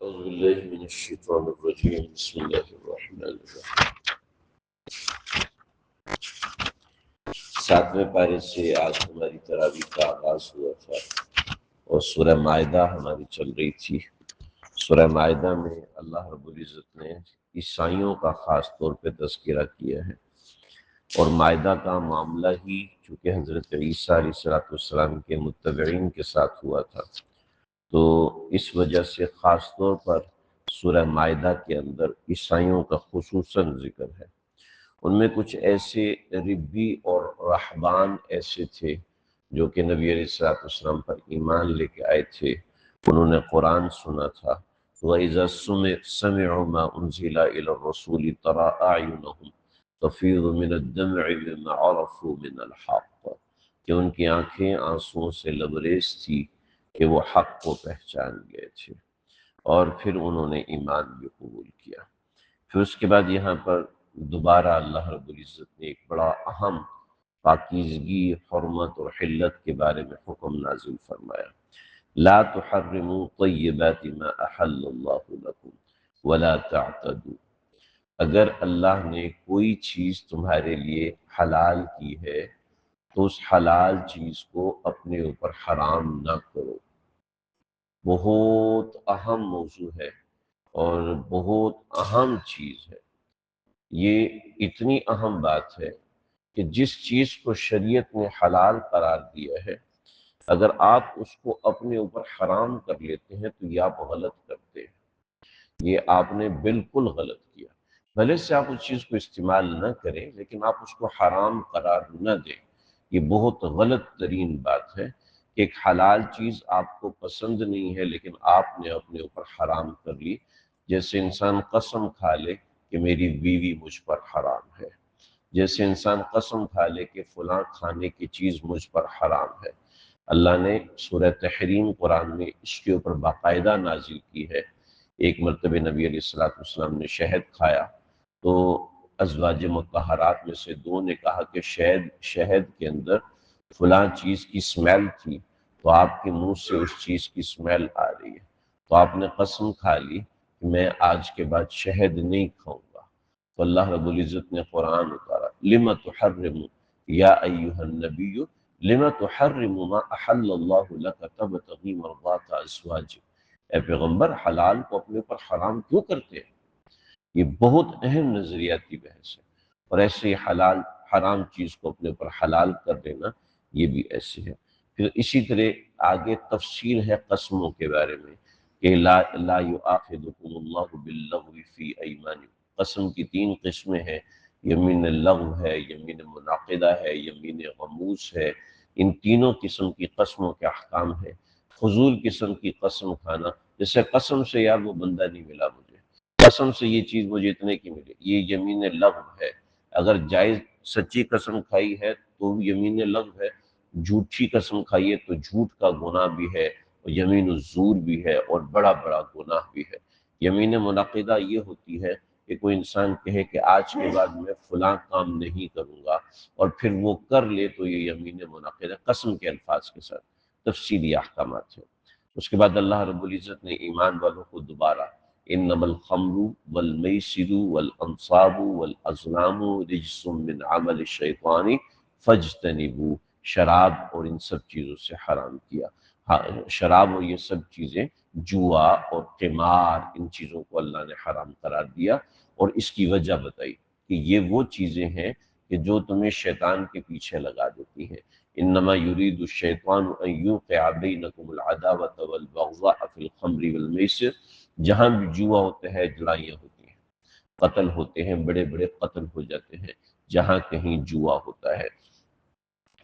اعوذ باللہ من الشیطان الرجیم بسم اللہ الرحمن الرحیم۔ 7ویں پارے سے آج ہماری تراویح کا آغاز ہوا تھا اور سورہ مائدہ ہماری چل رہی تھی۔ سورہ مائدہ میں اللہ رب العزت نے عیسائیوں کا خاص طور پہ تذکرہ کیا ہے، اور مائدہ کا معاملہ ہی چونکہ حضرت عیسیٰ علیہ السلام کے متبعین کے ساتھ ہوا تھا، تو اس وجہ سے خاص طور پر سورہ مائدہ کے اندر عیسائیوں کا خصوصاً ذکر ہے۔ ان میں کچھ ایسے ربی اور رہبان ایسے تھے جو کہ نبی علیہ السلام پر ایمان لے کے آئے تھے، انہوں نے قرآن سنا تھا۔ وَإِذَا سَمِعُوا مَا أُنزِلَ إِلَى الرَّسُولِ تَرَىٰ أَعْيُنَهُمْ تَفِيضُ مِنَ الدَّمْعِ مِمَّا عَرَفُوا مِنَ الْحَقِّ، کہ ان کی آنکھیں آنسوؤں سے لبریز تھی کہ وہ حق کو پہچان گئے تھے، اور پھر انہوں نے ایمان بھی قبول کیا۔ پھر اس کے بعد یہاں پر دوبارہ اللہ رب العزت نے ایک بڑا اہم پاکیزگی، حرمت اور حلت کے بارے میں حکم نازل فرمایا۔ لا تحرموا طیبات ما احل اللہ لکم ولا تعتدوا، اگر اللہ نے کوئی چیز تمہارے لیے حلال کی ہے تو اس حلال چیز کو اپنے اوپر حرام نہ کرو۔ بہت اہم موضوع ہے اور بہت اہم چیز ہے۔ یہ اتنی اہم بات ہے کہ جس چیز کو شریعت نے حلال قرار دیا ہے، اگر آپ اس کو اپنے اوپر حرام کر لیتے ہیں تو یہ آپ غلط کرتے ہیں، یہ آپ نے بالکل غلط کیا۔ بھلے سے آپ اس چیز کو استعمال نہ کریں لیکن آپ اس کو حرام قرار نہ دیں۔ یہ بہت غلط ترین بات ہے کہ ایک حلال چیز آپ کو پسند نہیں ہے لیکن آپ نے اپنے اوپر حرام کر لی۔ جیسے انسان قسم کھا لے کہ میری بیوی مجھ پر حرام ہے، جیسے انسان قسم کھا لے کہ فلاں کھانے کی چیز مجھ پر حرام ہے۔ اللہ نے سورہ تحریم قرآن میں اس کے اوپر باقاعدہ نازل کی ہے۔ ایک مرتبہ نبی علیہ السلام نے شہد کھایا تو ازواج مطہرات میں سے دو نے کہا کہ شہد کے اندر فلاں چیز کی سمیل تھی تو آپ کے منہ سے اس چیز کی سمیل آ رہی ہے، تو آپ نے قسم کھا لی کہ میں آج کے بعد شہد نہیں کھاؤں گا۔ تو اللہ رب العزت نے قرآن اتارا، لِمَ تُحَرِّمُ یا ایھا النبی لِمَ تُحَرِّمُ ما احل اللہ لک تبتغی مرضات ازواجک، اے پیغمبر حلال کو اپنے اوپر حرام کیوں کرتے ہیں؟ یہ بہت اہم نظریاتی بحث ہے، اور ایسے ہی حرام چیز کو اپنے اوپر حلال کر دینا یہ بھی ایسے ہے۔ پھر اسی طرح آگے تفصیل ہے قسموں کے بارے میں کہ لا یؤاخذکم اللہ باللغو فی ایمانکم، قسم کی 3 قسمیں ہیں، یمین لغو ہے، یمین منعقدہ ہے، یمین غموس ہے۔ ان تینوں قسم کی قسموں کے احکام ہیں۔ فضول قسم کی قسم کھانا، جیسے قسم سے یار وہ بندہ نہیں ملا مجھے، قسم سے یہ چیز مجھے اتنے کی ملے، یہ یمین لغو ہے۔ اگر جائز سچی قسم کھائی ہے تو یمین لغو ہے، جھوٹی قسم کھائی ہے تو جھوٹ کا گناہ بھی ہے اور یمین الزور بھی ہے اور بڑا بڑا گناہ بھی ہے۔ یمین منعقدہ یہ ہوتی ہے کہ کوئی انسان کہے کہ آج کے بعد میں فلاں کام نہیں کروں گا اور پھر وہ کر لے تو یہ یمین منعقدہ قسم کے الفاظ کے ساتھ تفصیلی احکامات ہیں۔ اس کے بعد اللہ رب العزت نے ایمان والوں کو دوبارہ انما الخمر والمیسر والانصاب والازلام رجس من عمل الشیطان فاجتنبوه، شراب اور ان سب چیزوں سے حرام کیا۔ شراب اور یہ سب چیزیں، جوا اور قمار، ان چیزوں کو اللہ نے حرام قرار دیا، اور اس کی وجہ بتائی کہ یہ وہ چیزیں ہیں کہ جو تمہیں شیطان کے پیچھے لگا دیتی ہیں۔ انما یرید الشیطان ان یوقع بینکم العداوۃ والبغضاء فی الخمر والمیسر، جہاں بھی جوا ہوتا ہے لڑائیاں ہوتی ہیں، قتل ہوتے ہیں، بڑے بڑے قتل ہو جاتے ہیں جہاں کہیں جوا ہوتا ہے،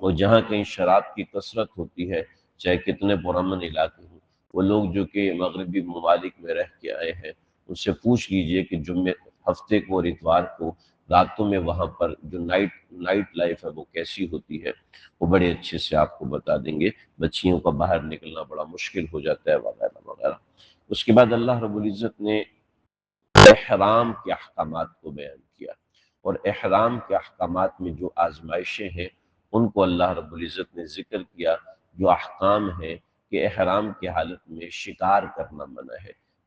اور جہاں کہیں شراب کی کثرت ہوتی ہے، چاہے کتنے پرامن علاقے ہوں۔ وہ لوگ جو کہ مغربی ممالک میں رہ کے آئے ہیں ان سے پوچھ لیجئے کہ جمعے ہفتے کو اور اتوار کو راتوں میں وہاں پر جو نائٹ لائف ہے وہ کیسی ہوتی ہے، وہ بڑے اچھے سے آپ کو بتا دیں گے۔ بچیوں کا باہر نکلنا بڑا مشکل ہو جاتا ہے وغیرہ وغیرہ۔ اس کے بعد اللہ رب العزت نے احرام کے احکامات کو بیان کیا، اور احرام کے احکامات میں جو آزمائشیں ہیں ان کو اللہ رب العزت نے ذکر کیا۔ جو احکام ہیں کہ احرام کی حالت میں شکار کرنا منع ہے،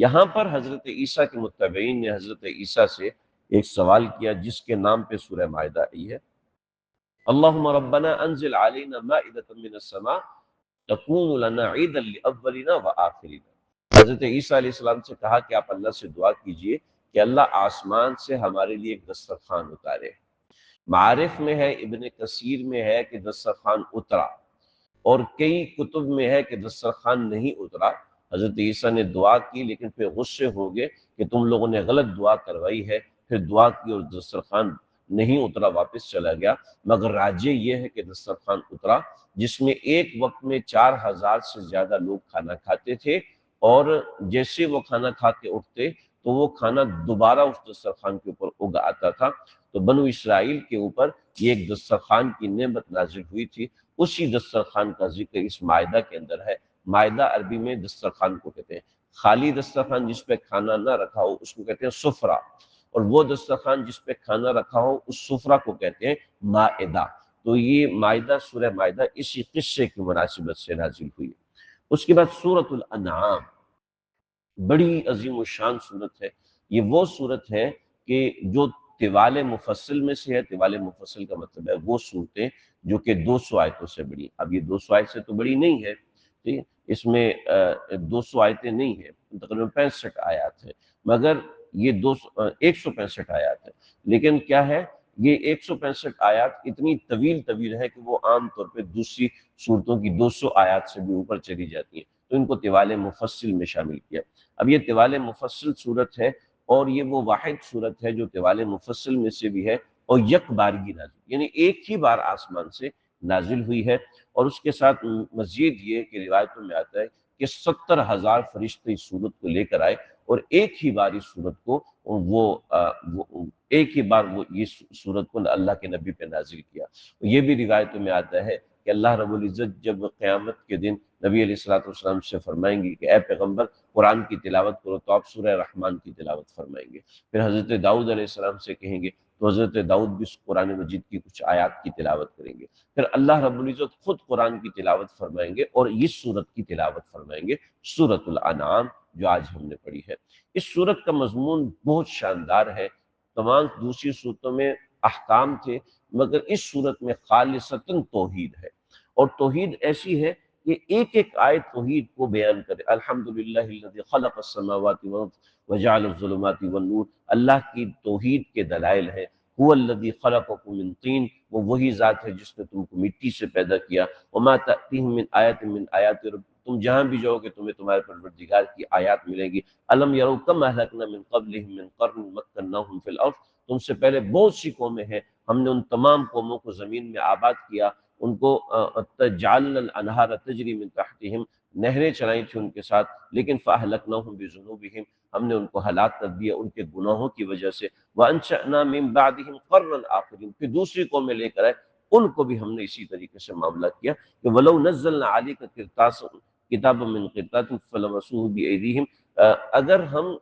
یہاں پر حضرت عیسیٰ کے متبعین نے حضرت عیسیٰ سے ایک سوال کیا جس کے نام پہ سورہ مائدہ آئی ہے، اللہم ربنا انزل علینا مائدۃ من السماء تکون لنا عیدا لاولنا وآخرنا۔ حضرت عیسیٰ علیہ السلام سے کہا کہ آپ اللہ سے دعا کیجئے کہ اللہ آسمان سے ہمارے لیے ایک دسترخوان اتارے۔ معارف میں ہے، ابن کثیر میں ہے کہ دسترخوان اترا، اور کئی کتب میں ہے کہ دسترخوان نہیں اترا۔ حضرت عیسیٰ نے دعا کی لیکن پھر غصے ہو گئے کہ تم لوگوں نے غلط دعا کروائی ہے، پھر دعا کی اور دسترخوان نہیں اترا، واپس چلا گیا۔ مگر راجع یہ ہے کہ دسترخوان اترا، جس میں ایک وقت میں 4000 سے زیادہ لوگ کھانا کھاتے تھے، اور جیسے وہ کھانا کھا کے اٹھتے تو وہ کھانا دوبارہ اس دسترخوان کے اوپر اگ آتا تھا۔ تو بنو اسرائیل کے اوپر یہ ایک دسترخوان کی نعمت نازل ہوئی تھی، اسی دسترخوان کا ذکر اس مائدہ کے اندر ہے۔ مائدہ عربی میں دسترخوان کو کہتے ہیں، خالی دسترخوان جس پہ کھانا نہ رکھا ہو اس کو کہتے ہیں سفرہ، اور وہ دسترخوان جس پہ کھانا رکھا ہو اس سفرہ کو کہتے ہیں مائدہ۔ تو یہ مائدہ، سورہ مائدہ اسی قصے کی مناسبت سے نازل ہوئی ہے۔ اس کے بعد سورۃ الانعام، بڑی عظیم الشان صورت ہے۔ یہ وہ صورت ہے کہ جو طوال مفصل میں سے ہے۔ طوال مفصل کا مطلب ہے وہ صورتیں جو کہ 200 آیتوں سے بڑی۔ اب یہ 200 آیت سے تو بڑی نہیں ہے، ٹھیک ہے، اس میں 200 آیتیں نہیں ہیں، تقریباً 65 آیات ہیں، مگر یہ 165 آیات ہے۔ لیکن کیا ہے، یہ 165 آیات اتنی طویل ہے کہ وہ عام طور پہ دوسری صورتوں کی 200 آیات سے بھی اوپر چلی جاتی ہیں، تو ان کو طوال مفصل میں شامل کیا۔ اب یہ طوال مفصل صورت ہے، اور یہ وہ واحد صورت ہے جو طوال مفصل میں سے بھی ہے اور یک بارگی نازل، یعنی ایک ہی بار آسمان سے نازل ہوئی ہے۔ اور اس کے ساتھ مزید یہ کہ روایتوں میں آتا ہے کہ 70,000 فرشتے اس صورت کو لے کر آئے، اور ایک ہی بار اس صورت کو ایک ہی بار وہ یہ صورت کو اللہ کے نبی پہ نازل کیا۔ یہ بھی روایتوں میں آتا ہے کہ اللہ رب العزت جب قیامت کے دن نبی علیہ الصلوۃ والسلام سے فرمائیں گے کہ اے پیغمبر قرآن کی تلاوت کرو، تو آپ سورہ رحمان کی تلاوت فرمائیں گے۔ پھر حضرت داؤد علیہ السلام سے کہیں گے تو حضرت داؤد بھی قرآن مجید کی کچھ آیات کی تلاوت کریں گے۔ پھر اللہ رب العزت خود قرآن کی تلاوت فرمائیں گے اور اس سورت کی تلاوت فرمائیں گے، سورۃ الانعام جو آج ہم نے پڑھی ہے۔ اس سورت کا مضمون بہت شاندار ہے۔ تمام دوسری صورتوں میں احکام تھے، مگر اس صورت میں خالصتاً توحید ہے، اور توحید ایسی ہے کہ ایک ایک آیت توحید کو بیان کرے۔ الحمدللہ الذی خلق السماوات والارض وجعل الظلمات والنور، اللہ کی توحید کے دلائل ہیں۔ هو الذی خلقکم من طین، وہ وہی ذات ہے جس نے تم کو مٹی سے پیدا کیا۔ وما تأتیہم من آیت من آیات رب، تم جہاں بھی جاؤ گے تمہیں تمہارے پروردگار کی آیات ملیں گی۔ الم یروا کم اہلکنا من قبلہم من قرن مکناہم فی الارض، تم سے پہلے بہت سی قومیں ہیں، ہم نے ان تمام قوموں کو زمین میں آباد کیا، ان کو جعلنا الانہار تجری من تحتہم، نہریں چلائی تھی ان کے ساتھ، لیکن فاہلکناہم بذنوبہم، ہم نے ان کو ہلاک کر دیا ان کے گناہوں کی وجہ سے۔ وانشأنا من بعدہم قرنا آخرین، پھر دوسری قومیں لے کر آئے، ان کو بھی ہم نے اسی طریقے سے معاملہ کیا کہ ولو نزلنا علیک کتابا من قرطاس فلمسوه بأیدیہم، اگر ہم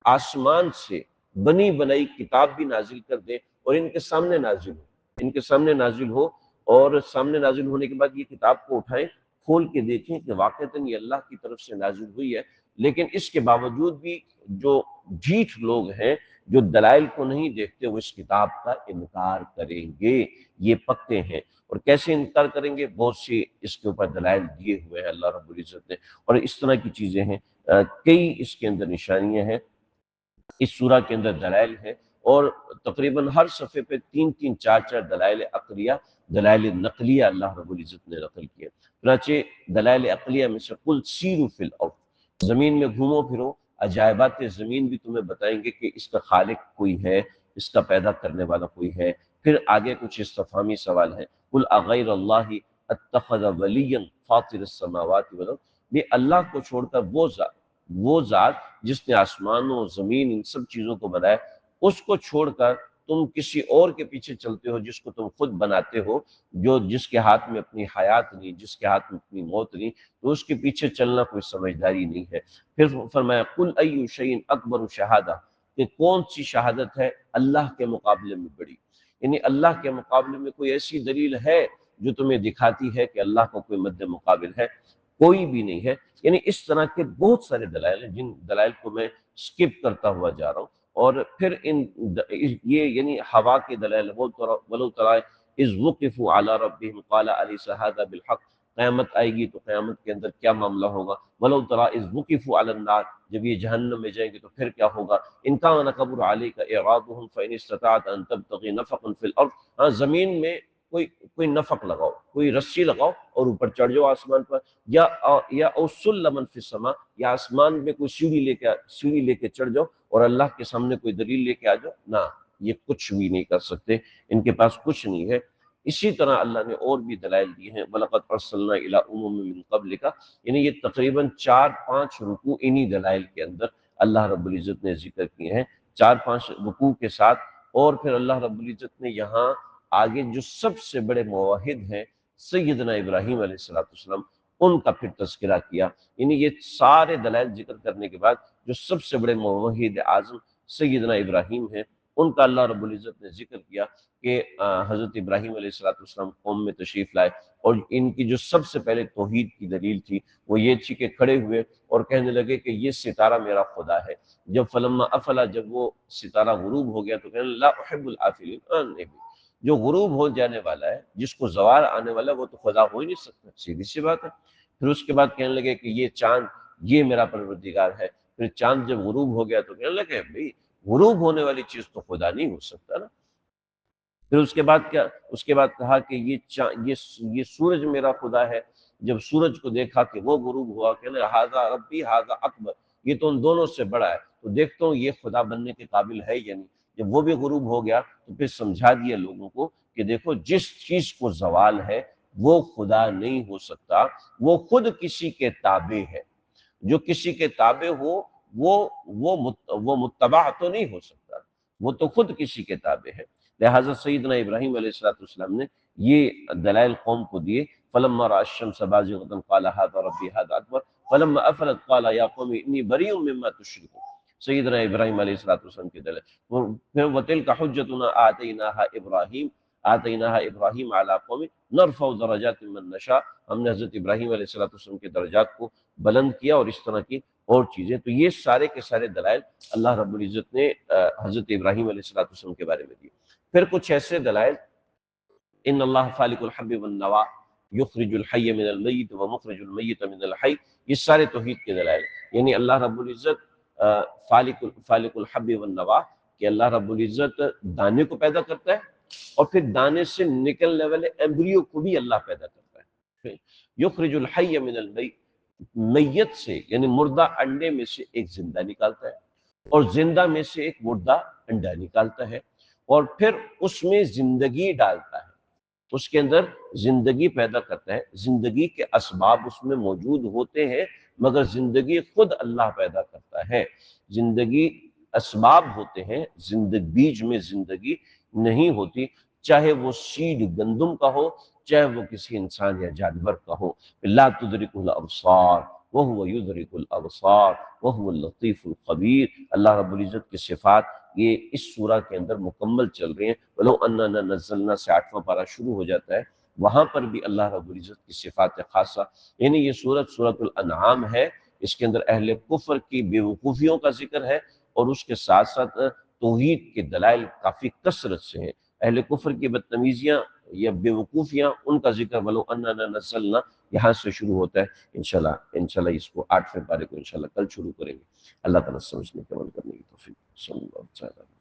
آسمان سے بنی بنائی کتاب بھی نازل کر دیں اور ان کے سامنے نازل ہو، ان کے سامنے نازل ہو، اور سامنے نازل ہونے کے بعد یہ کتاب کو اٹھائیں، کھول کے دیکھیں کہ واقعتاً یہ اللہ کی طرف سے نازل ہوئی ہے، لیکن اس کے باوجود بھی جو جھیٹ لوگ ہیں، جو دلائل کو نہیں دیکھتے، وہ اس کتاب کا انکار کریں گے، یہ پکے ہیں۔ اور کیسے انکار کریں گے؟ بہت سی اس کے اوپر دلائل دیے ہوئے ہیں اللہ رب العزت نے، اور اس طرح کی چیزیں ہیں، کئی اس کے اندر نشانیاں ہیں، اس سورہ کے اندر دلائل ہیں، اور تقریباً ہر صفحے پہ 3 4 دلائل عقلیہ، دلائل نقلیہ اللہ رب العزت نے نقل کیا۔ چنانچہ دلائل عقلیہ میں سے قل سیروا فی الارض، زمین میں گھومو پھرو، عجائبات زمین بھی تمہیں بتائیں گے کہ اس کا خالق کوئی ہے، اس کا پیدا کرنے والا کوئی ہے۔ پھر آگے کچھ استفہامی سوال ہے، قل اغیر اللہ اتخذ ولیا فاطر السماوات والارض، یہ اللہ کو چھوڑ کر وہ ذات جس نے آسمانوں زمین ان سب چیزوں کو بنایا، اس کو چھوڑ کر تم کسی اور کے پیچھے چلتے ہو جس کو تم خود بناتے ہو، جس کے ہاتھ میں اپنی حیات نہیں، جس کے ہاتھ میں اپنی موت نہیں، تو اس کے پیچھے چلنا کوئی سمجھداری نہیں ہے۔ پھر فرمایا قل ای شیء اکبر شہادہ، کہ کون سی شہادت ہے اللہ کے مقابلے میں بڑی، یعنی اللہ کے مقابلے میں کوئی ایسی دلیل ہے جو تمہیں دکھاتی ہے کہ اللہ کو کوئی مد مقابل ہے؟ کوئی بھی نہیں ہے۔ یعنی اس طرح کے بہت سارے دلائل ہیں جن دلائل کو میں سکپ کرتا ہوا جا رہا ہوں، اور پھر یہ یعنی ہوا کے دلائل، ولو تری اذ وقفوا علی ربہم قال الیس ھذا بالحق، قیامت آئے گی تو قیامت کے اندر کیا معاملہ ہوگا، ولو تری اذ وقفوا علی النار، جب یہ جہنم میں جائیں گے تو پھر کیا ہوگا، ان کان کبر علیک اعراضهم فان استطعت ان تبتغي نفقا فی الارض، ہاں زمین میں کوئی نفق لگاؤ، کوئی رسی لگاؤ اور اوپر چڑھ جاؤ آسمان پر، یا او سلما فی السماء، یا آسمان میں کوئی سیڑھی لے کے چڑھ جاؤ اور اللہ کے سامنے کوئی دلیل لے کے آ جاؤ، نہ، یہ کچھ بھی نہیں کر سکتے، ان کے پاس کچھ نہیں ہے۔ اسی طرح اللہ نے اور بھی دلائل دیے ہیں، وَلَقَدْ أَرْسَلْنَا إِلَىٰ أُمَمٍ مِّن قَبْلِكَ، یعنی یہ تقریباً 4-5 رکوع انہی دلائل کے اندر اللہ رب العزت نے ذکر کیے ہیں، 4-5 رکوع کے ساتھ، اور پھر اللہ رب العزت نے یہاں آگے جو سب سے بڑے موحد ہیں سیدنا ابراہیم علیہ السلام، ان کا پھر تذکرہ کیا، یعنی یہ سارے دلائل ذکر کرنے کے بعد جو سب سے بڑے موحد اعظم سیدنا ابراہیم ہیں، ان کا اللہ رب العزت نے ذکر کیا کہ حضرت ابراہیم علیہ السلام قوم میں تشریف لائے، اور ان کی جو سب سے پہلے توحید کی دلیل تھی وہ یہ تھی کہ کھڑے ہوئے اور کہنے لگے کہ یہ ستارہ میرا خدا ہے۔ جب فلما افلا، جب وہ ستارہ غروب ہو گیا تو کہنے لا احب الافلین، جو غروب ہو جانے والا ہے، جس کو زوال آنے والا ہے، وہ تو خدا ہو ہی نہیں سکتا، سیدھی سی بات ہے۔ پھر اس کے بعد کہنے لگے کہ یہ چاند، یہ میرا پروردگار ہے۔ پھر چاند جب غروب ہو گیا تو کہنے لگے بھئی غروب ہونے والی چیز تو خدا نہیں ہو سکتا نا۔ پھر اس کے بعد کیا، اس کے بعد کہا کہ یہ سورج میرا خدا ہے۔ جب سورج کو دیکھا کہ وہ غروب ہوا، کہنے ھذا ربی ھذا اکبر، یہ تو ان دونوں سے بڑا ہے، تو دیکھتا ہوں یہ خدا بننے کے قابل ہے یا نہیں۔ جب وہ بھی غروب ہو گیا تو پھر سمجھا دیا لوگوں کو کہ دیکھو جس چیز کو زوال ہے وہ خدا نہیں ہو سکتا، وہ خود کسی کے تابع ہے۔ جو کسی کے تابع ہو وہ متبع تو نہیں ہو سکتا، وہ تو خود کسی کے تابع ہے۔ لہٰذا سیدنا ابراہیم علیہ السلام نے یہ دلائل قوم کو دیے۔ فلما رأى الشمس بازغة قال هذا ربي هذا اکبر فلما افلت قال يا قوم اني بريء مما تشركون، سیدنا ابراہیم علیہ السلام کے دلائل۔ وتلك حجتنا آتیناها ابراہیم علی قوم نرفع درجات من نشاء، ہم نے حضرت ابراہیم علیہ السلام کے درجات کو بلند کیا، اور اس طرح کی اور چیزیں۔ تو یہ سارے کے سارے دلائل اللہ رب العزت نے حضرت ابراہیم علیہ السلام کے بارے میں دیے۔ پھر کچھ ایسے دلائل، ان اللہ فالق الحب والنوا یخرج الحی من المیت ومخرج المیت من الحی، یہ سارے توحید کے دلائل، یعنی اللہ رب العزت فالق الحب والنوا، کہ اللہ رب العزت دانے کو پیدا کرتا ہے اور پھر دانے سے نکلنے والے ایمبریو کو بھی اللہ پیدا کرتا ہے۔ یخرج الحی من المیت، میت سے یعنی مردہ انڈے میں سے ایک زندہ نکالتا ہے، اور زندہ میں سے ایک مردہ انڈا نکالتا ہے، اور پھر اس میں زندگی ڈالتا ہے، اس کے اندر زندگی پیدا کرتا ہے۔ زندگی کے اسباب اس میں موجود ہوتے ہیں، مگر زندگی خود اللہ پیدا کرتا ہے۔ زندگی اسباب ہوتے ہیں، بیج میں زندگی نہیں ہوتی، چاہے وہ سیڈ گندم کا ہو، چاہے وہ کسی انسان یا جانور کا ہو۔ لا تدرکہ الابصار وہو یدرک الابصار وہو اللطیف الخبیر، اللہ رب العزت کی صفات یہ اس سورہ کے اندر مکمل چل رہے ہیں۔ ولو اننا نزلنا سے 8واں پارہ شروع ہو جاتا ہے، وہاں پر بھی اللہ رب العزت کی صفات خاصہ، یعنی یہ سورۃ الانعام ہے، اس کے اندر اہل کفر کی بے وقوفیوں کا ذکر ہے، اور اس کے ساتھ ساتھ توحید کے دلائل کافی کثرت سے ہیں۔ اہل کفر کی بدتمیزیاں یا بے وقوفیاں، ان کا ذکر ولو اننا نزلنا یہاں سے شروع ہوتا ہے۔ انشاءاللہ اس کو 8ویں پارے کو انشاءاللہ کل شروع کریں گے۔ اللہ تعالیٰ سمجھنے کے عمل کرنے کی توفیق۔ صلی اللہ علیہ وسلم۔